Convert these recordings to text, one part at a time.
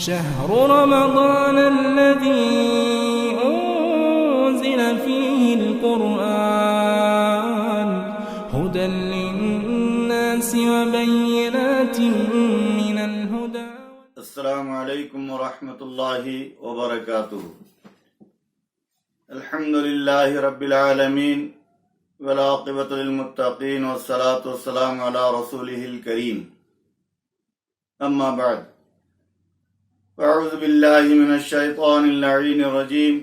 شهر رمضان الذي أنزل فيه القرآن هدى للناس وبينات من الهدى. السلام علیکم ورحمۃ اللہ وبرکاتہ. الحمد للہ رب العالمین والعاقبۃ للمتقین والصلاة والسلام علی رسولہ الکریم. اما بعد، اعوذ باللہ من الشیطان اللعین الرجیم.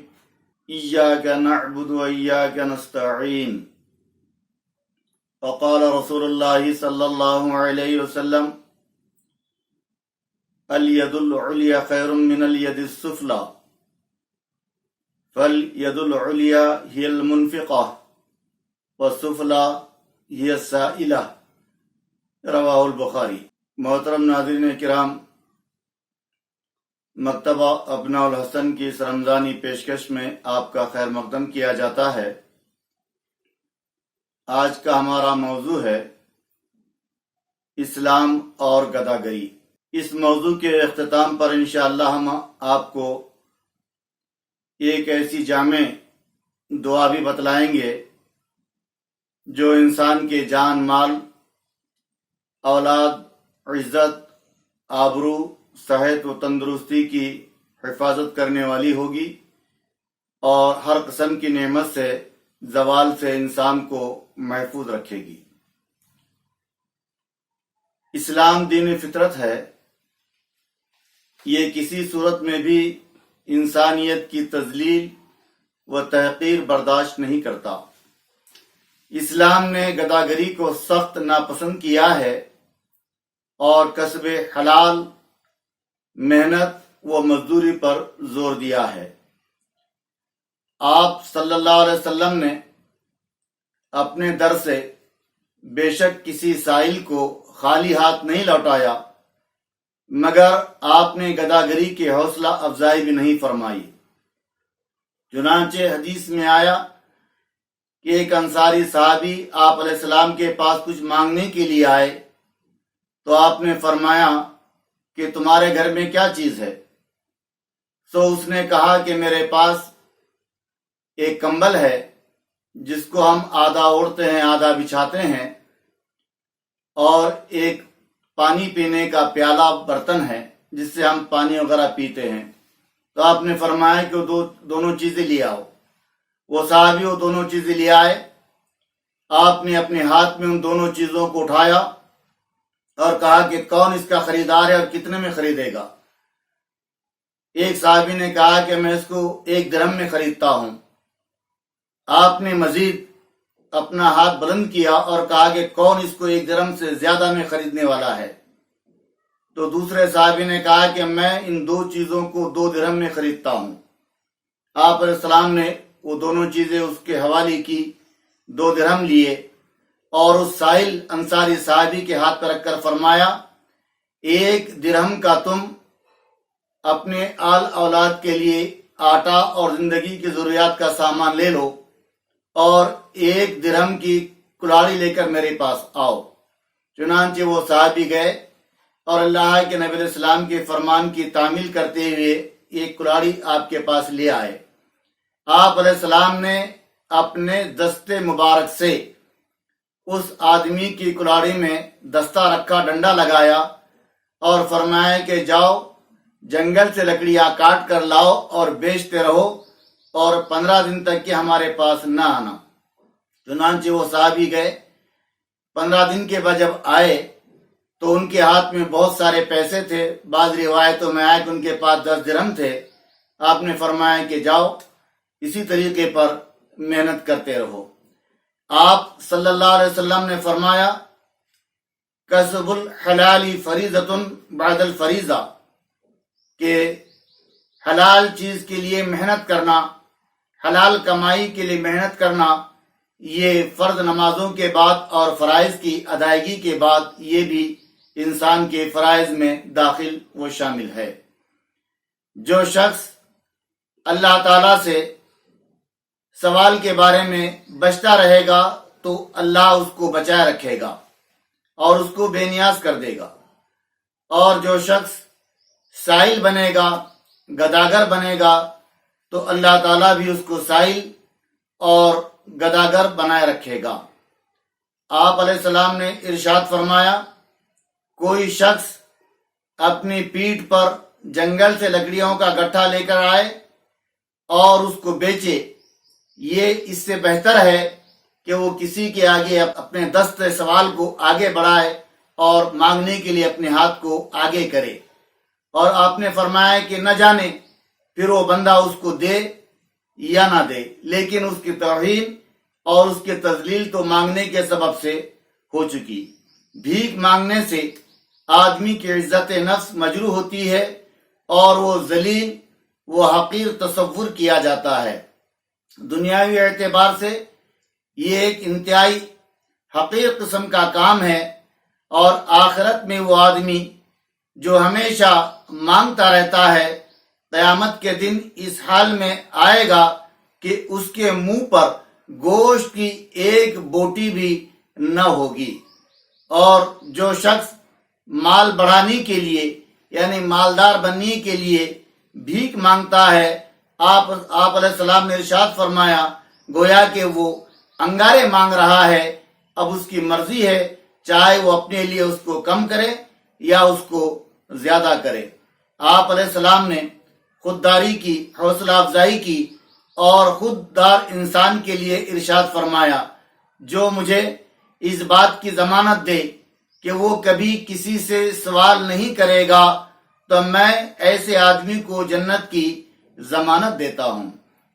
ایاک نعبد وایاک نستعین. وقال رسول اللہ صلی اللہ علیہ وسلم: الید العلیٰ خیر من الید السفلی، فالید العلیٰ ہی المنفقہ والسفلی ہی السائلہ. رواہ البخاری. محترم ناظرین کرام، مکتبہ ابناء الحسن کی اس رمضانی پیشکش میں آپ کا خیر مقدم کیا جاتا ہے. آج کا ہمارا موضوع ہے اسلام اور گداگری. اس موضوع کے اختتام پر انشاءاللہ ہم آپ کو ایک ایسی جامع دعا بھی بتلائیں گے جو انسان کے جان، مال، اولاد، عزت، آبرو، صحت و تندرستی کی حفاظت کرنے والی ہوگی اور ہر قسم کی نعمت سے، زوال سے انسان کو محفوظ رکھے گی. اسلام دین فطرت ہے. یہ کسی صورت میں بھی انسانیت کی تذلیل و تحقیر برداشت نہیں کرتا. اسلام نے گداگری کو سخت ناپسند کیا ہے اور کسب حلال، محنت و مزدوری پر زور دیا ہے. آپ صلی اللہ علیہ وسلم نے اپنے در سے بے شک کسی سائل کو خالی ہاتھ نہیں لوٹایا، مگر آپ نے گداگری کی حوصلہ افزائی بھی نہیں فرمائی. چنانچہ حدیث میں آیا کہ ایک انصاری صحابی آپ علیہ السلام کے پاس کچھ مانگنے کے لیے آئے تو آپ نے فرمایا کہ تمہارے گھر میں کیا چیز ہے؟ سو اس نے کہا کہ میرے پاس ایک کمبل ہے جس کو ہم آدھا اوڑھتے ہیں آدھا بچھاتے ہیں، اور ایک پانی پینے کا پیالہ برتن ہے جس سے ہم پانی وغیرہ پیتے ہیں. تو آپ نے فرمایا کہ وہ دونوں چیزیں لے آؤ. وہ صحابی وہ دونوں چیزیں لے آئے. آپ نے اپنے ہاتھ میں ان دونوں چیزوں کو اٹھایا اور کہا کہ کون اس کا خریدار ہے اور کتنے میں خریدے گا؟ ایک صحابی نے کہا کہ میں اس کو 1 درہم میں خریدتا ہوں. آپ نے مزید اپنا ہاتھ بلند کیا اور کہا کہ کون اس کو 1 درہم سے زیادہ میں خریدنے والا ہے؟ تو دوسرے صحابی نے کہا کہ میں ان 2 چیزوں کو 2 درہم میں خریدتا ہوں. آپ علیہ السلام نے وہ دونوں چیزیں اس کے حوالے کی، 2 درہم لیے اور اس سائل انصاری صحابی کے ہاتھ پر رکھ کر فرمایا: 1 درہم کا تم اپنے آل اولاد کے لیے آٹا اور زندگی کی ضروریات کا سامان لے لو، اور 1 درہم کی کلاڑی لے کر میرے پاس آؤ. چنانچہ وہ صحابی گئے اور اللہ کے نبی علیہ السلام کے فرمان کی تعمیل کرتے ہوئے 1 کلاڑی آپ کے پاس لے آئے. آپ علیہ السلام نے اپنے دستے مبارک سے اس آدمی کی کلاڑی میں دستہ رکھا، ڈنڈا لگایا اور فرمایا کہ جاؤ جنگل سے لکڑیاں کاٹ کر لاؤ اور بیچتے رہو، اور 15 دن تک کہ ہمارے پاس نہ آنا. چنانچہ وہ صحابی گئے. 15 دن کے بعد جب آئے تو ان کے ہاتھ میں بہت سارے پیسے تھے. بعض روایتوں میں آئے کہ ان کے پاس 10 درہم تھے. آپ نے فرمایا کہ جاؤ اسی طریقے پر محنت کرتے رہو. آپ صلی اللہ علیہ وسلم نے فرمایا: کسب الحلال فریضۃ بعد الفریضہ، کہ حلال چیز کے لیے محنت کرنا، حلال کمائی کے لیے محنت کرنا، یہ فرض نمازوں کے بعد اور فرائض کی ادائیگی کے بعد یہ بھی انسان کے فرائض میں داخل و شامل ہے. جو شخص اللہ تعالی سے سوال کے بارے میں بچتا رہے گا تو اللہ اس کو بچائے رکھے گا اور اس کو بے نیاز کر دے گا. اور جو شخص سائل بنے گا، گداگر بنے گا، تو اللہ تعالیٰ بھی اس کو سائل اور گداگر بنائے رکھے گا۔ آپ علیہ السلام نے ارشاد فرمایا، کوئی شخص اپنی پیٹھ پر جنگل سے لکڑیوں کا گٹھا لے کر آئے اور اس کو بیچے، یہ اس سے بہتر ہے کہ وہ کسی کے آگے اپنے دست سوال کو آگے بڑھائے اور مانگنے کے لیے اپنے ہاتھ کو آگے کرے۔ اور آپ نے فرمایا کہ نہ جانے پھر وہ بندہ اس کو دے یا نہ دے، لیکن اس کی توہین اور اس کی تذلیل تو مانگنے کے سبب سے ہو چکی۔ بھیک مانگنے سے آدمی کی عزت نفس مجروح ہوتی ہے اور وہ ذلیل و حقیر تصور کیا جاتا ہے۔ دنیاوی اعتبار سے یہ ایک انتہائی حقیر قسم کا کام ہے، اور آخرت میں وہ آدمی جو ہمیشہ مانگتا رہتا ہے، قیامت کے دن اس حال میں آئے گا کہ اس کے منہ پر گوشت کی ایک بوٹی بھی نہ ہوگی۔ اور جو شخص مال بڑھانے کے لیے یعنی مالدار بننے کے لیے بھیک مانگتا ہے، آپ علیہ السلام نے ارشاد فرمایا گویا کہ وہ انگارے مانگ رہا ہے۔ اب اس کی مرضی ہے، چاہے وہ اپنے لیے اس کو کم کرے یا اس کو زیادہ کرے۔ آپ علیہ السلام نے خودداری کی، حوصلہ افزائی کی اور خوددار انسان کے لیے ارشاد فرمایا، جو مجھے اس بات کی ضمانت دے کہ وہ کبھی کسی سے سوال نہیں کرے گا تو میں ایسے آدمی کو جنت کی ضمانت دیتا ہوں۔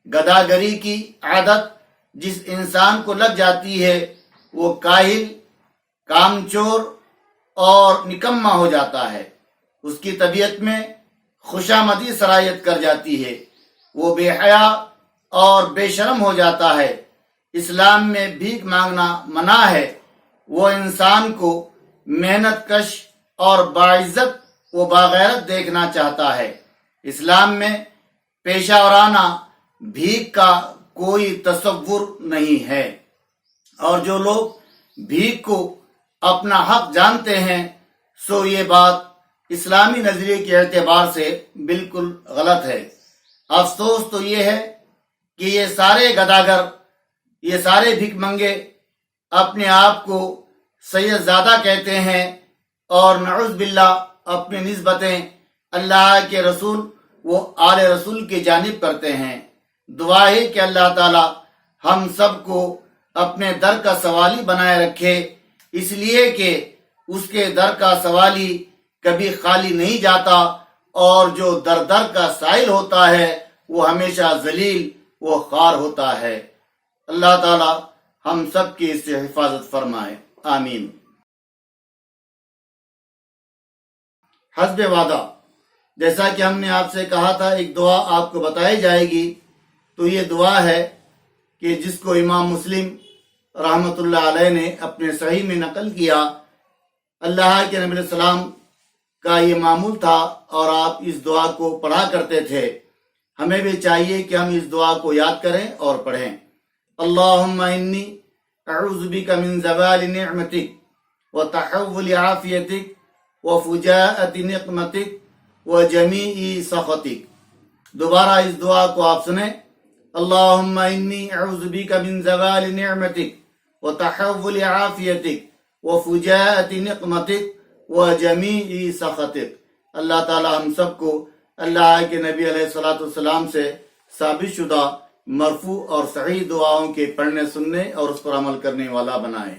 گداگری کی عادت جس انسان کو لگ جاتی ہے وہ کاہل، کامچور اور نکما ہو جاتا ہے۔ اس کی طبیعت میں خوشامدی سرایت کر جاتی ہے، وہ بے حیا اور بے شرم ہو جاتا ہے۔ اسلام میں بھیک مانگنا منع ہے۔ وہ انسان کو محنت کش اور باعزت و باغیرت دیکھنا چاہتا ہے۔ اسلام میں پیشہ ورانہ بھیک کا کوئی تصور نہیں ہے، اور جو لوگ بھیک کو اپنا حق جانتے ہیں سو یہ بات اسلامی نظریے کے اعتبار سے بالکل غلط ہے۔ افسوس تو یہ ہے کہ یہ سارے گداگر، یہ سارے بھیک منگے اپنے آپ کو سید زادہ کہتے ہیں اور نعوذ باللہ اپنی نسبتیں اللہ کے رسول و آل رسول کی جانب کرتے ہیں۔ دعا ہے کہ اللہ تعالی ہم سب کو اپنے در کا سوالی بنائے رکھے، اس لیے کہ اس کے در کا سوالی کبھی خالی نہیں جاتا، اور جو در در کا سائل ہوتا ہے وہ ہمیشہ ذلیل و خوار ہوتا ہے۔ اللہ تعالی ہم سب کی اس سے حفاظت فرمائے، آمین۔ حسب وعدہ، جیسا کہ ہم نے آپ سے کہا تھا ایک دعا آپ کو بتائی جائے گی، تو یہ دعا ہے کہ جس کو امام مسلم رحمۃ اللہ علیہ نے اپنے صحیح میں نقل کیا۔ اللہ کے نبی علیہ السلام کا یہ معمول تھا اور آپ اس دعا کو پڑھا کرتے تھے۔ ہمیں بھی چاہیے کہ ہم اس دعا کو یاد کریں اور پڑھیں۔ اللہم انی اعوذ بک من زوال نعمتک وتحول عافیتک وفجاءۃ نقمتک وجمیع سخطک۔ دوبارہ اس دعا کو آپ سنیں۔ اللہم انی اعوذ بک من زوال نعمتک وتحول عافیتک وفجاءۃ نقمتک وجمیع سخطک۔ اللہ تعالی ہم سب کو اللہ کے نبی علیہ الصلوۃ والسلام سے ثابت شدہ مرفوع اور صحیح دعاؤں کے پڑھنے، سننے اور اس پر عمل کرنے والا بنائے۔